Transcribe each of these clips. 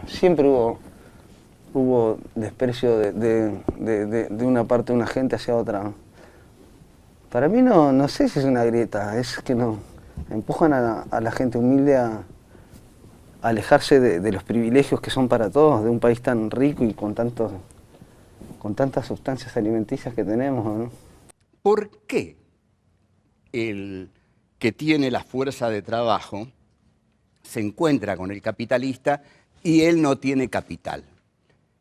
siempre hubo desprecio de una parte de una gente hacia otra. Para mí no sé si es una grieta, es que no empujan a la gente humilde a alejarse de los privilegios que son para todos, de un país tan rico y con tantas sustancias alimenticias que tenemos, ¿no? ¿Por qué el que tiene la fuerza de trabajo se encuentra con el capitalista y él no tiene capital?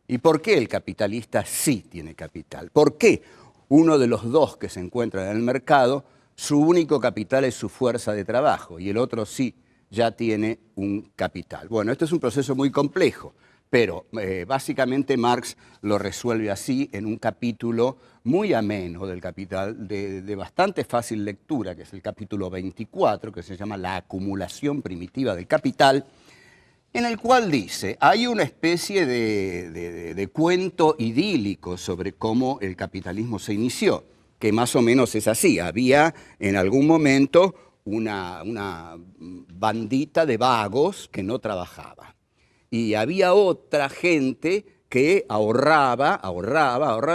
¿Y por qué el capitalista sí tiene capital? ¿Por qué uno de los dos que se encuentran en el mercado, su único capital es su fuerza de trabajo y el otro sí ya tiene un capital? Bueno, esto es un proceso muy complejo, pero básicamente Marx lo resuelve así en un capítulo muy ameno del Capital, de bastante fácil lectura, que es el capítulo 24, que se llama La acumulación primitiva del capital, en el cual dice, hay una especie de cuento idílico sobre cómo el capitalismo se inició, que más o menos es así. Había en algún momento una bandita de vagos que no trabajaba. Y había otra gente que ahorraba,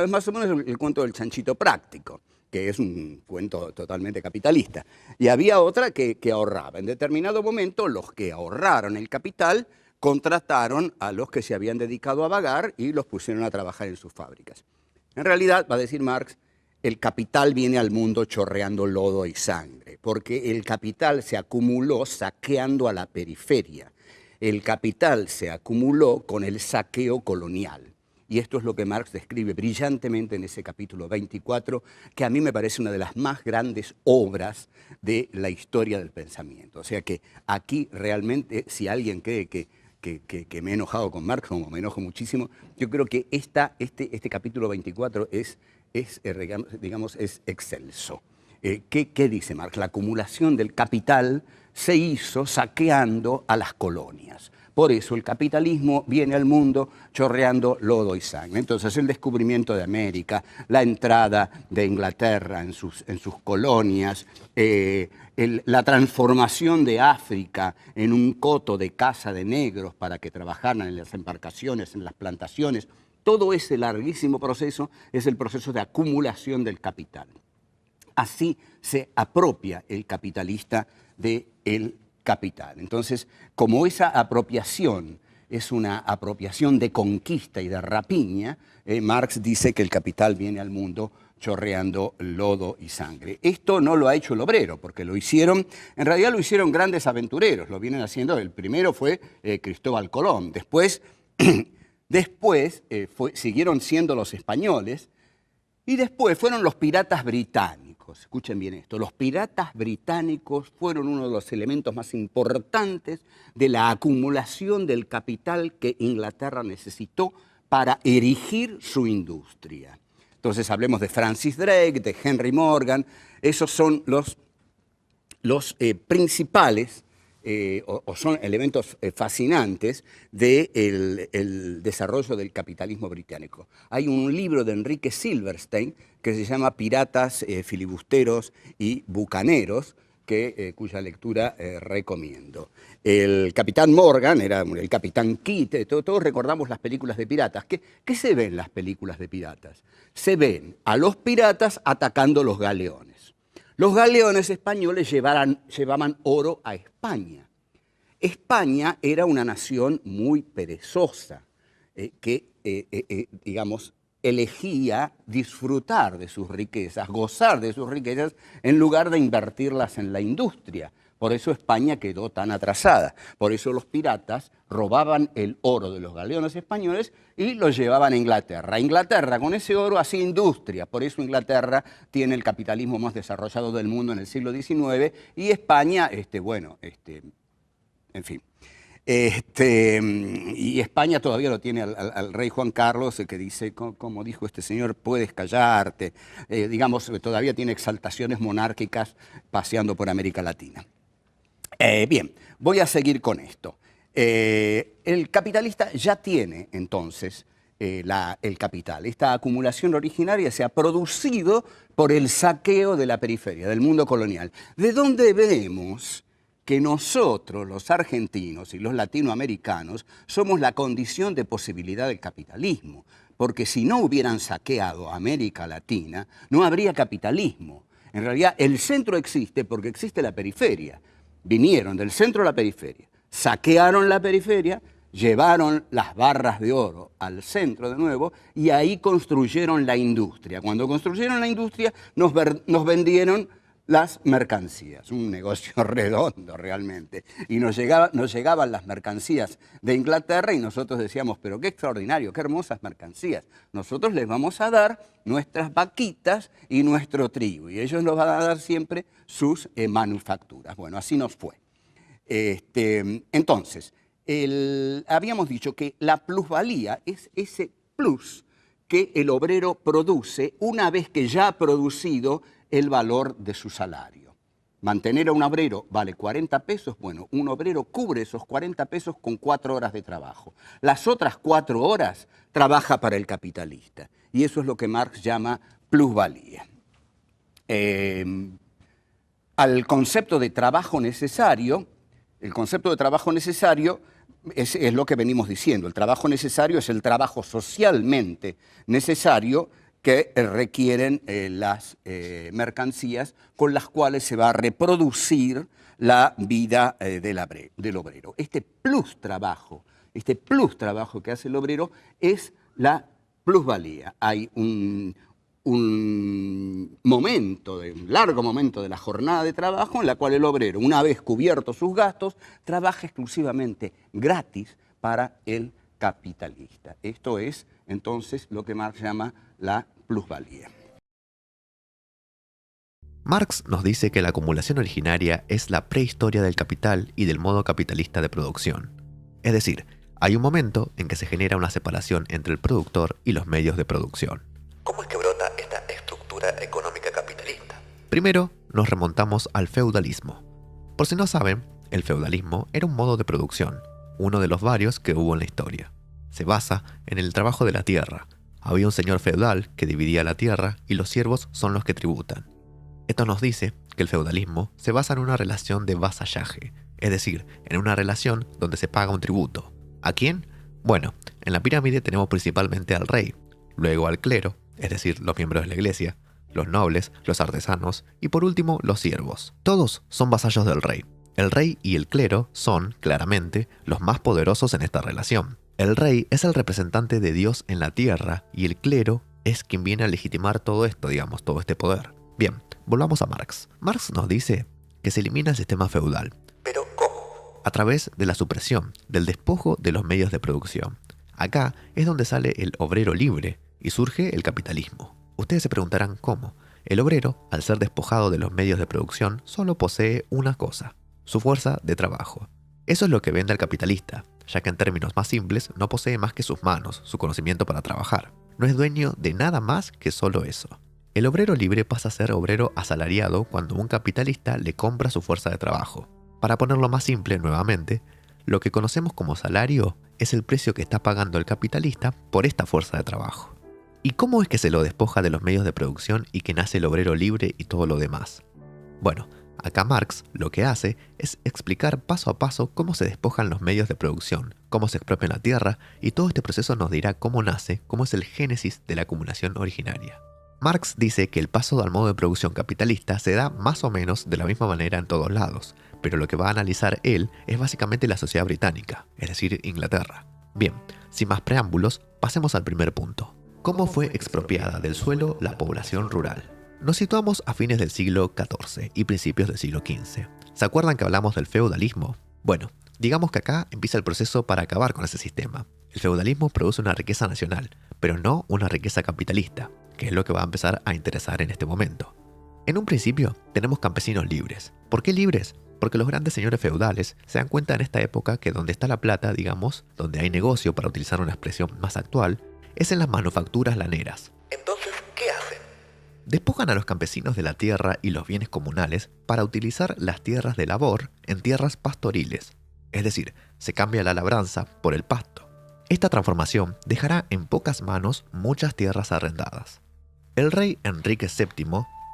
es más o menos el cuento del chanchito práctico, que es un cuento totalmente capitalista. Y había otra que ahorraba. En determinado momento, los que ahorraron el capital contrataron a los que se habían dedicado a vagar y los pusieron a trabajar en sus fábricas. En realidad, va a decir Marx, el capital viene al mundo chorreando lodo y sangre, porque el capital se acumuló saqueando a la periferia. El capital se acumuló con el saqueo colonial. Y esto es lo que Marx describe brillantemente en ese capítulo 24, que a mí me parece una de las más grandes obras de la historia del pensamiento. O sea que aquí realmente, si alguien cree que me he enojado con Marx, como me enojo muchísimo, yo creo que este capítulo 24 es excelso. ¿Qué dice Marx? La acumulación del capital se hizo saqueando a las colonias. Por eso el capitalismo viene al mundo chorreando lodo y sangre. Entonces el descubrimiento de América, la entrada de Inglaterra en sus colonias, la transformación de África en un coto de caza de negros para que trabajaran en las embarcaciones, en las plantaciones, todo ese larguísimo proceso es el proceso de acumulación del capital. Así se apropia el capitalista del capital. Entonces, como esa apropiación es una apropiación de conquista y de rapiña, Marx dice que el capital viene al mundo chorreando lodo y sangre. Esto no lo ha hecho el obrero, porque en realidad lo hicieron grandes aventureros, lo vienen haciendo, el primero fue Cristóbal Colón, después siguieron siendo los españoles, y después fueron los piratas británicos. Escuchen bien esto, los piratas británicos fueron uno de los elementos más importantes de la acumulación del capital que Inglaterra necesitó para erigir su industria. Entonces hablemos de Francis Drake, de Henry Morgan, esos son los principales o son elementos fascinantes del desarrollo del capitalismo británico. Hay un libro de Enrique Silverstein que se llama Piratas, filibusteros y bucaneros, cuya lectura recomiendo. El capitán Morgan era el capitán Kidd, todos recordamos las películas de piratas. ¿Qué se ve en las películas de piratas? Se ven a los piratas atacando los galeones. Los galeones españoles llevaban oro a España. España era una nación muy perezosa, digamos, elegía disfrutar de sus riquezas, gozar de sus riquezas, en lugar de invertirlas en la industria. Por eso España quedó tan atrasada. Por eso los piratas robaban el oro de los galeones españoles y lo llevaban a Inglaterra. Inglaterra con ese oro hacía industria. Por eso Inglaterra tiene el capitalismo más desarrollado del mundo en el siglo XIX y España, en fin. Y España todavía lo tiene al rey Juan Carlos, que dice, como dijo este señor, puedes callarte. Digamos, todavía tiene exaltaciones monárquicas paseando por América Latina. Bien, voy a seguir con esto. El capitalista ya tiene entonces el capital. Esta acumulación originaria se ha producido por el saqueo de la periferia, del mundo colonial. ¿De dónde vemos que nosotros, los argentinos y los latinoamericanos, somos la condición de posibilidad del capitalismo, porque si no hubieran saqueado América Latina, no habría capitalismo. En realidad, el centro existe porque existe la periferia. Vinieron del centro a la periferia, saquearon la periferia, llevaron las barras de oro al centro de nuevo y ahí construyeron la industria. Cuando construyeron la industria nos vendieron las mercancías, un negocio redondo realmente. Y nos llegaban las mercancías de Inglaterra y nosotros decíamos, pero qué extraordinario, qué hermosas mercancías. Nosotros les vamos a dar nuestras vaquitas y nuestro trigo y ellos nos van a dar siempre sus manufacturas. Bueno, así nos fue. Entonces, habíamos dicho que la plusvalía es ese plus que el obrero produce una vez que ya ha producido el valor de su salario. Mantener a un obrero vale 40 pesos, bueno, un obrero cubre esos 40 pesos con 4 horas de trabajo. Las otras 4 horas trabaja para el capitalista. Y eso es lo que Marx llama plusvalía. Al concepto de trabajo necesario, el concepto de trabajo necesario es lo que venimos diciendo. El trabajo necesario es el trabajo socialmente necesario que requieren las mercancías con las cuales se va a reproducir la vida del obrero. Este plus trabajo que hace el obrero es la plusvalía. Hay un largo momento de la jornada de trabajo en la cual el obrero, una vez cubiertos sus gastos, trabaja exclusivamente gratis para el capitalista. Esto es entonces lo que Marx llama la plusvalía. Marx nos dice que la acumulación originaria es la prehistoria del capital y del modo capitalista de producción. Es decir, hay un momento en que se genera una separación entre el productor y los medios de producción. ¿Cómo es que brota esta estructura económica capitalista? Primero, nos remontamos al feudalismo. Por si no saben, el feudalismo era un modo de producción, uno de los varios que hubo en la historia. Se basa en el trabajo de la tierra. Había un señor feudal que dividía la tierra y los siervos son los que tributan. Esto nos dice que el feudalismo se basa en una relación de vasallaje, es decir, en una relación donde se paga un tributo. ¿A quién? Bueno, en la pirámide tenemos principalmente al rey, luego al clero, es decir, los miembros de la iglesia, los nobles, los artesanos y por último los siervos. Todos son vasallos del rey. El rey y el clero son, claramente, los más poderosos en esta relación. El rey es el representante de Dios en la tierra y el clero es quien viene a legitimar todo esto, todo este poder. Bien, volvamos a Marx. Marx nos dice que se elimina el sistema feudal. ¿Pero cómo? A través de la supresión, del despojo de los medios de producción. Acá es donde sale el obrero libre y surge el capitalismo. Ustedes se preguntarán cómo. El obrero, al ser despojado de los medios de producción, solo posee una cosa: su fuerza de trabajo. Eso es lo que vende al capitalista, ya que en términos más simples no posee más que sus manos, su conocimiento para trabajar. No es dueño de nada más que solo eso. El obrero libre pasa a ser obrero asalariado cuando un capitalista le compra su fuerza de trabajo. Para ponerlo más simple nuevamente, lo que conocemos como salario es el precio que está pagando el capitalista por esta fuerza de trabajo. ¿Y cómo es que se lo despoja de los medios de producción y que nace el obrero libre y todo lo demás? Bueno, acá Marx lo que hace es explicar paso a paso cómo se despojan los medios de producción, cómo se expropia la tierra y todo este proceso nos dirá cómo nace, cómo es el génesis de la acumulación originaria. Marx dice que el paso al modo de producción capitalista se da más o menos de la misma manera en todos lados, pero lo que va a analizar él es básicamente la sociedad británica, es decir, Inglaterra. Bien, sin más preámbulos, pasemos al primer punto. ¿Cómo fue expropiada del suelo la población rural? Nos situamos a fines del siglo XIV y principios del siglo XV. ¿Se acuerdan que hablamos del feudalismo? Bueno, digamos que acá empieza el proceso para acabar con ese sistema. El feudalismo produce una riqueza nacional, pero no una riqueza capitalista, que es lo que va a empezar a interesar en este momento. En un principio, tenemos campesinos libres. ¿Por qué libres? Porque los grandes señores feudales se dan cuenta en esta época que donde está la plata, donde hay negocio, para utilizar una expresión más actual, es en las manufacturas laneras. Entonces, ¿qué hacen? Despojan a los campesinos de la tierra y los bienes comunales para utilizar las tierras de labor en tierras pastoriles. Es decir, se cambia la labranza por el pasto. Esta transformación dejará en pocas manos muchas tierras arrendadas. El rey Enrique VII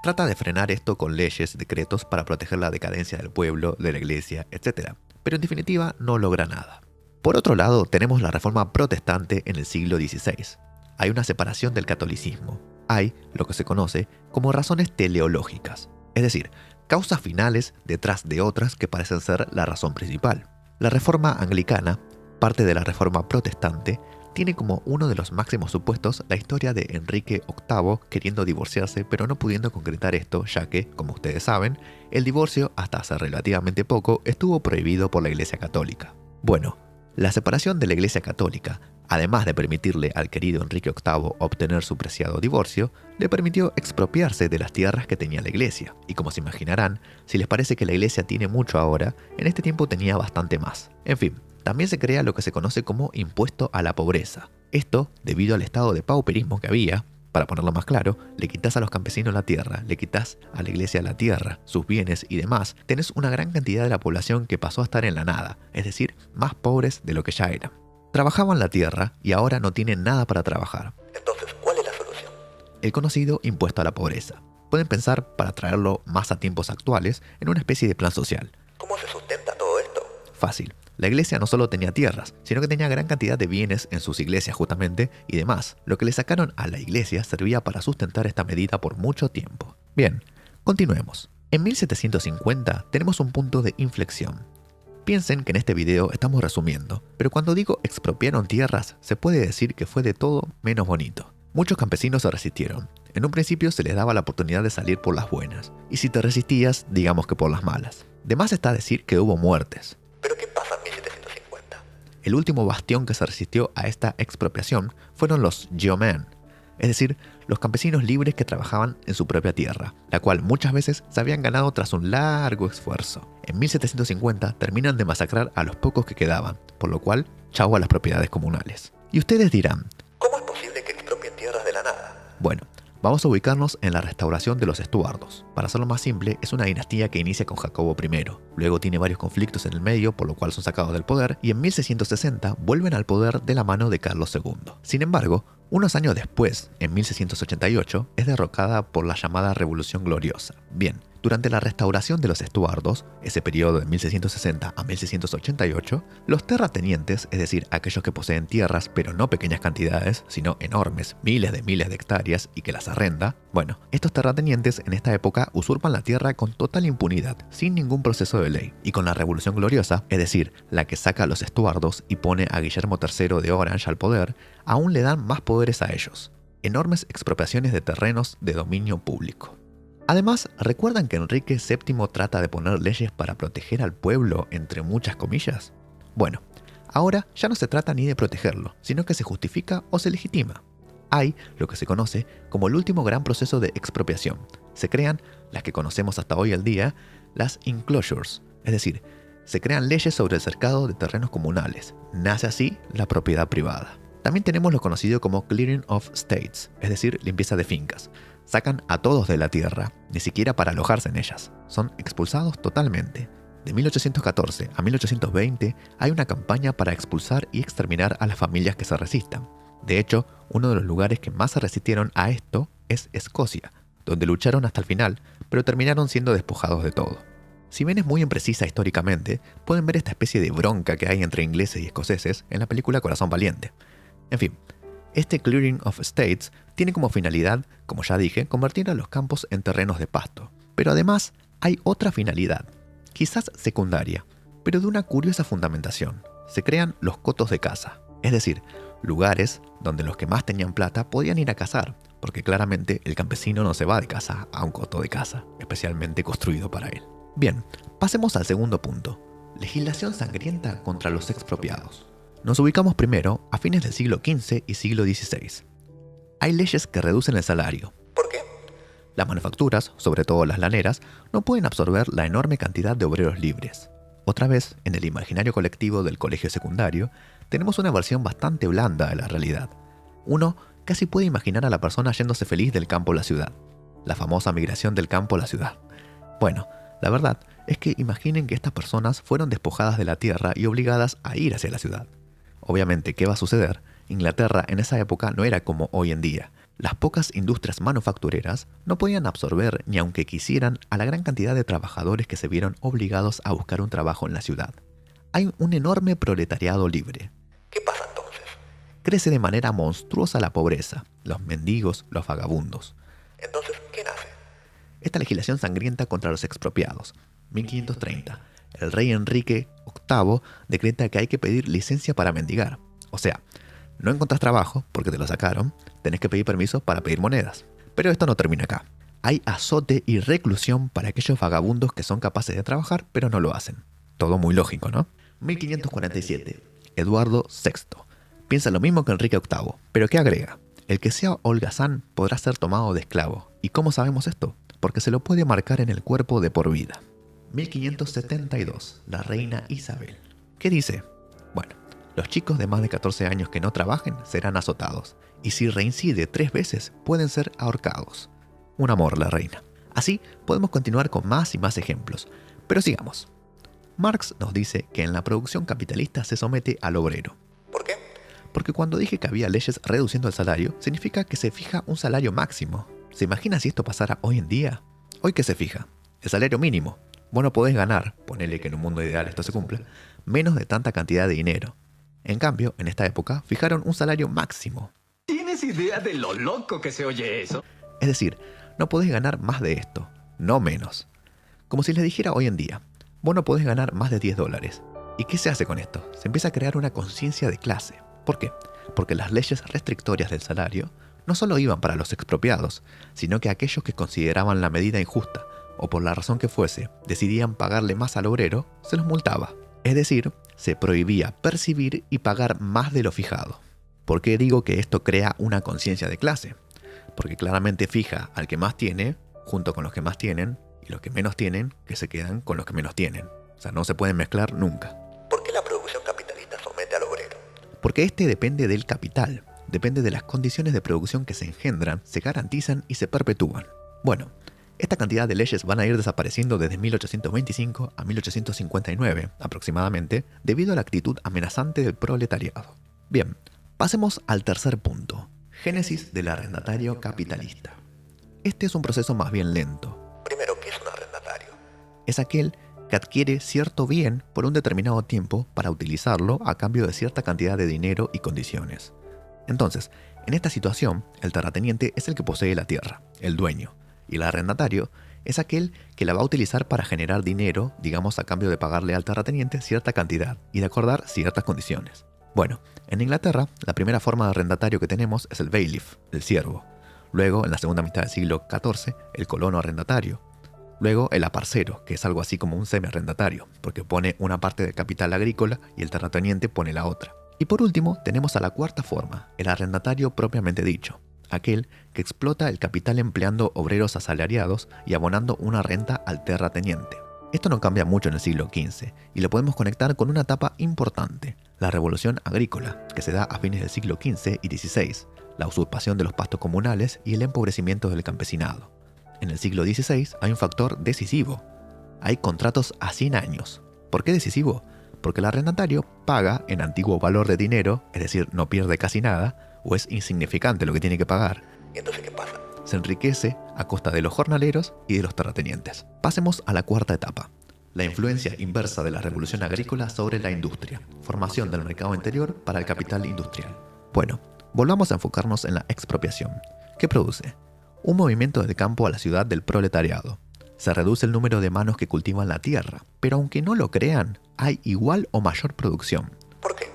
Trata de frenar esto con leyes, decretos para proteger la decadencia del pueblo, de la iglesia, etc. Pero en definitiva no logra nada. Por otro lado, tenemos la Reforma Protestante en el siglo XVI. Hay una separación del catolicismo. Hay lo que se conoce como razones teleológicas, es decir, causas finales detrás de otras que parecen ser la razón principal. La Reforma Anglicana, parte de la Reforma Protestante, tiene como uno de los máximos supuestos la historia de Enrique VIII queriendo divorciarse pero no pudiendo concretar esto, ya que, como ustedes saben, el divorcio hasta hace relativamente poco estuvo prohibido por la Iglesia Católica. Bueno, la separación de la Iglesia Católica, además de permitirle al querido Enrique VIII obtener su preciado divorcio, le permitió expropiarse de las tierras que tenía la Iglesia. Y como se imaginarán, si les parece que la Iglesia tiene mucho ahora, en este tiempo tenía bastante más. En fin, también se crea lo que se conoce como impuesto a la pobreza. Esto, debido al estado de pauperismo que había, para ponerlo más claro, le quitas a los campesinos la tierra, le quitas a la iglesia la tierra, sus bienes y demás, tenés una gran cantidad de la población que pasó a estar en la nada, es decir, más pobres de lo que ya eran. Trabajaban la tierra y ahora no tienen nada para trabajar. Entonces, ¿cuál es la solución? El conocido impuesto a la pobreza. Pueden pensar, para traerlo más a tiempos actuales, en una especie de plan social. ¿Cómo se sustenta todo esto? Fácil. La iglesia no solo tenía tierras, sino que tenía gran cantidad de bienes en sus iglesias justamente, y demás. Lo que le sacaron a la iglesia servía para sustentar esta medida por mucho tiempo. Bien, continuemos. En 1750 tenemos un punto de inflexión. Piensen que en este video estamos resumiendo, pero cuando digo expropiaron tierras, se puede decir que fue de todo menos bonito. Muchos campesinos se resistieron. En un principio se les daba la oportunidad de salir por las buenas, y si te resistías, digamos que por las malas. De más está decir que hubo muertes. ¿Pero qué pasa en 1750? El último bastión que se resistió a esta expropiación fueron los yeomen, es decir, los campesinos libres que trabajaban en su propia tierra, la cual muchas veces se habían ganado tras un largo esfuerzo. En 1750 terminan de masacrar a los pocos que quedaban, por lo cual, chau a las propiedades comunales. Y ustedes dirán, ¿cómo es posible que expropien tierras de la nada? Bueno, vamos a ubicarnos en la restauración de los estuardos. Para hacerlo más simple, es una dinastía que inicia con Jacobo I. Luego tiene varios conflictos en el medio, por lo cual son sacados del poder, y en 1660 vuelven al poder de la mano de Carlos II. Sin embargo, unos años después, en 1688, es derrocada por la llamada Revolución Gloriosa. Bien, durante la restauración de los estuardos, ese periodo de 1660 a 1688, los terratenientes, es decir, aquellos que poseen tierras, pero no pequeñas cantidades, sino enormes, miles de hectáreas y que las arrenda, bueno, estos terratenientes en esta época usurpan la tierra con total impunidad, sin ningún proceso de ley. Y con la Revolución Gloriosa, es decir, la que saca a los estuardos y pone a Guillermo III de Orange al poder, aún le dan más poderes a ellos. Enormes expropiaciones de terrenos de dominio público. Además, ¿recuerdan que Enrique VII trata de poner leyes para proteger al pueblo, entre muchas comillas? Bueno, ahora ya no se trata ni de protegerlo, sino que se justifica o se legitima. Hay lo que se conoce como el último gran proceso de expropiación. Se crean las que conocemos hasta hoy en día, las enclosures, es decir, se crean leyes sobre el cercado de terrenos comunales. Nace así la propiedad privada. También tenemos lo conocido como clearing of states, es decir, limpieza de fincas. Sacan a todos de la tierra, ni siquiera para alojarse en ellas. Son expulsados totalmente. De 1814 a 1820 hay una campaña para expulsar y exterminar a las familias que se resistan. De hecho, uno de los lugares que más se resistieron a esto es Escocia, donde lucharon hasta el final, pero terminaron siendo despojados de todo. Si bien es muy imprecisa históricamente, pueden ver esta especie de bronca que hay entre ingleses y escoceses en la película Corazón Valiente. En fin, este Clearing of States tiene como finalidad, como ya dije, convertir a los campos en terrenos de pasto. Pero además hay otra finalidad, quizás secundaria, pero de una curiosa fundamentación. Se crean los cotos de caza, es decir, lugares donde los que más tenían plata podían ir a cazar, porque claramente el campesino no se va de caza a un coto de caza, especialmente construido para él. Bien, pasemos al segundo punto, legislación sangrienta contra los expropiados. Nos ubicamos primero a fines del siglo XV y siglo XVI. Hay leyes que reducen el salario. ¿Por qué? Las manufacturas, sobre todo las laneras, no pueden absorber la enorme cantidad de obreros libres. Otra vez, en el imaginario colectivo del colegio secundario, tenemos una versión bastante blanda de la realidad. Uno casi puede imaginar a la persona yéndose feliz del campo a la ciudad. La famosa migración del campo a la ciudad. Bueno, la verdad es que imaginen que estas personas fueron despojadas de la tierra y obligadas a ir hacia la ciudad. Obviamente, ¿qué va a suceder? Inglaterra en esa época no era como hoy en día, Las pocas industrias manufactureras no podían absorber, ni aunque quisieran, a la gran cantidad de trabajadores que se vieron obligados a buscar un trabajo en la ciudad. Hay un enorme proletariado libre. ¿Qué pasa entonces? Crece de manera monstruosa la pobreza, los mendigos, los vagabundos. Entonces, ¿qué nace? Esta legislación sangrienta contra los expropiados. 1530. El rey Enrique VIII decreta que hay que pedir licencia para mendigar. O sea, no encontrás trabajo porque te lo sacaron, tenés que pedir permiso para pedir monedas. Pero esto no termina acá. Hay azote y reclusión para aquellos vagabundos que son capaces de trabajar pero no lo hacen. Todo muy lógico, ¿no? 1547. Eduardo VI. Piensa lo mismo que Enrique VIII, pero ¿qué agrega? El que sea holgazán podrá ser tomado de esclavo. ¿Y cómo sabemos esto? Porque se lo puede marcar en el cuerpo de por vida. 1572. La reina Isabel. ¿Qué dice? Bueno, los chicos de más de 14 años que no trabajen serán azotados, y si reincide 3 veces pueden ser ahorcados. Un amor la reina. Así podemos continuar con más y más ejemplos, pero sigamos. Marx nos dice que en la producción capitalista se somete al obrero. ¿Por qué? Porque cuando dije que había leyes reduciendo el salario, significa que se fija un salario máximo. ¿Se imagina si esto pasara hoy en día? ¿Hoy qué se fija? El salario mínimo. Vos no podés ganar, ponele que en un mundo ideal esto se cumpla, menos de tanta cantidad de dinero. En cambio, en esta época, fijaron un salario máximo. ¿Tienes idea de lo loco que se oye eso? Es decir, no podés ganar más de esto, no menos. Como si les dijera hoy en día, vos no podés ganar más de $10. ¿Y qué se hace con esto? Se empieza a crear una conciencia de clase. ¿Por qué? Porque las leyes restrictorias del salario no solo iban para los expropiados, sino que aquellos que consideraban la medida injusta, o por la razón que fuese, decidían pagarle más al obrero, se los multaba. Es decir, se prohibía percibir y pagar más de lo fijado. ¿Por qué digo que esto crea una conciencia de clase? Porque claramente fija al que más tiene, junto con los que más tienen, y los que menos tienen, que se quedan con los que menos tienen. O sea, no se pueden mezclar nunca. ¿Por qué la producción capitalista somete al obrero? Porque este depende del capital, depende de las condiciones de producción que se engendran, se garantizan y se perpetúan. Bueno, esta cantidad de leyes van a ir desapareciendo desde 1825 a 1859 aproximadamente, debido a la actitud amenazante del proletariado. Bien, pasemos al tercer punto, génesis del arrendatario capitalista. Este es un proceso más bien lento. Primero, ¿qué es un arrendatario? Es aquel que adquiere cierto bien por un determinado tiempo para utilizarlo a cambio de cierta cantidad de dinero y condiciones. Entonces, en esta situación, el terrateniente es el que posee la tierra, el dueño, y el arrendatario es aquel que la va a utilizar para generar dinero, digamos a cambio de pagarle al terrateniente cierta cantidad y de acordar ciertas condiciones. Bueno, en Inglaterra, la primera forma de arrendatario que tenemos es el bailiff, el siervo. Luego, en la segunda mitad del siglo XIV, el colono arrendatario. Luego, el aparcero, que es algo así como un semi-arrendatario, porque pone una parte del capital agrícola y el terrateniente pone la otra. Y por último, tenemos a la cuarta forma, el arrendatario propiamente dicho, aquel que explota el capital empleando obreros asalariados y abonando una renta al terrateniente. Esto no cambia mucho en el siglo XV y lo podemos conectar con una etapa importante, la revolución agrícola, que se da a fines del siglo XV y XVI, la usurpación de los pastos comunales y el empobrecimiento del campesinado. En el siglo XVI hay un factor decisivo. Hay contratos a 100 años. ¿Por qué decisivo? Porque el arrendatario paga en antiguo valor de dinero, es decir, no pierde casi nada, o es insignificante lo que tiene que pagar. ¿Y entonces qué pasa? Se enriquece a costa de los jornaleros y de los terratenientes. Pasemos a la cuarta etapa, la influencia inversa de la revolución agrícola sobre la industria, formación del mercado interior para el capital industrial. Bueno, volvamos a enfocarnos en la expropiación. ¿Qué produce? Un movimiento del campo a la ciudad del proletariado. Se reduce el número de manos que cultivan la tierra, pero aunque no lo crean, hay igual o mayor producción. ¿Por qué?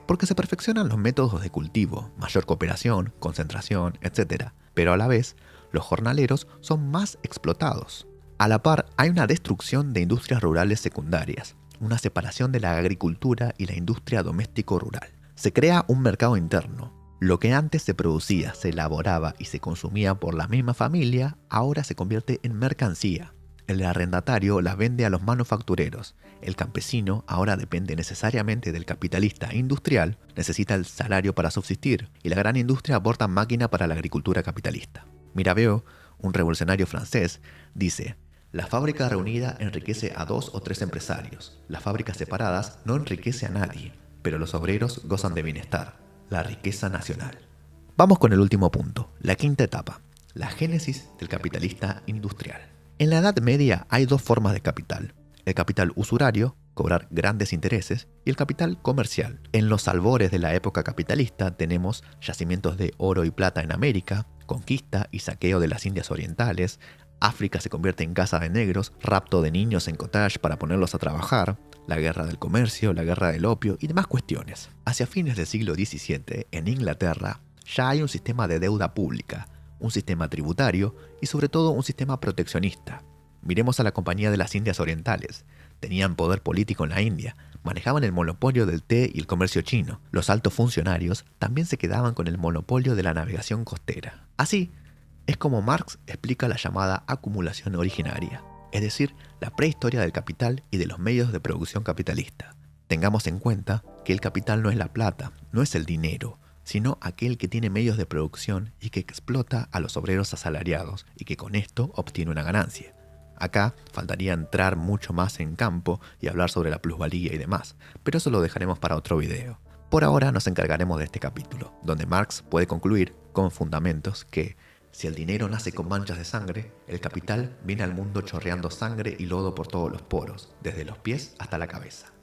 Porque se perfeccionan los métodos de cultivo, mayor cooperación, concentración, etc. Pero a la vez, los jornaleros son más explotados. A la par, hay una destrucción de industrias rurales secundarias, una separación de la agricultura y la industria doméstico-rural. Se crea un mercado interno. Lo que antes se producía, se elaboraba y se consumía por la misma familia, ahora se convierte en mercancía. El arrendatario la vende a los manufactureros. El campesino ahora depende necesariamente del capitalista industrial, necesita el salario para subsistir, y la gran industria aporta máquina para la agricultura capitalista. Mirabeau, un revolucionario francés, dice: la fábrica reunida enriquece a 2 o 3 empresarios. Las fábricas separadas no enriquece a nadie, pero los obreros gozan de bienestar, la riqueza nacional. Vamos con el último punto, la quinta etapa, la génesis del capitalista industrial. En la Edad Media hay dos formas de capital, el capital usurario, cobrar grandes intereses, y el capital comercial. En los albores de la época capitalista tenemos yacimientos de oro y plata en América, conquista y saqueo de las Indias Orientales, África se convierte en casa de negros, rapto de niños en cottage para ponerlos a trabajar, la guerra del comercio, la guerra del opio y demás cuestiones. Hacia fines del siglo XVII, en Inglaterra, ya hay un sistema de deuda pública, un sistema tributario y sobre todo un sistema proteccionista. Miremos a la Compañía de las Indias Orientales. Tenían poder político en la India, manejaban el monopolio del té y el comercio chino. Los altos funcionarios también se quedaban con el monopolio de la navegación costera. Así es como Marx explica la llamada acumulación originaria, es decir, la prehistoria del capital y de los medios de producción capitalista. Tengamos en cuenta que el capital no es la plata, no es el dinero, sino aquel que tiene medios de producción y que explota a los obreros asalariados y que con esto obtiene una ganancia. Acá faltaría entrar mucho más en campo y hablar sobre la plusvalía y demás, pero eso lo dejaremos para otro video. Por ahora nos encargaremos de este capítulo, donde Marx puede concluir con fundamentos que, si el dinero nace con manchas de sangre, el capital viene al mundo chorreando sangre y lodo por todos los poros, desde los pies hasta la cabeza.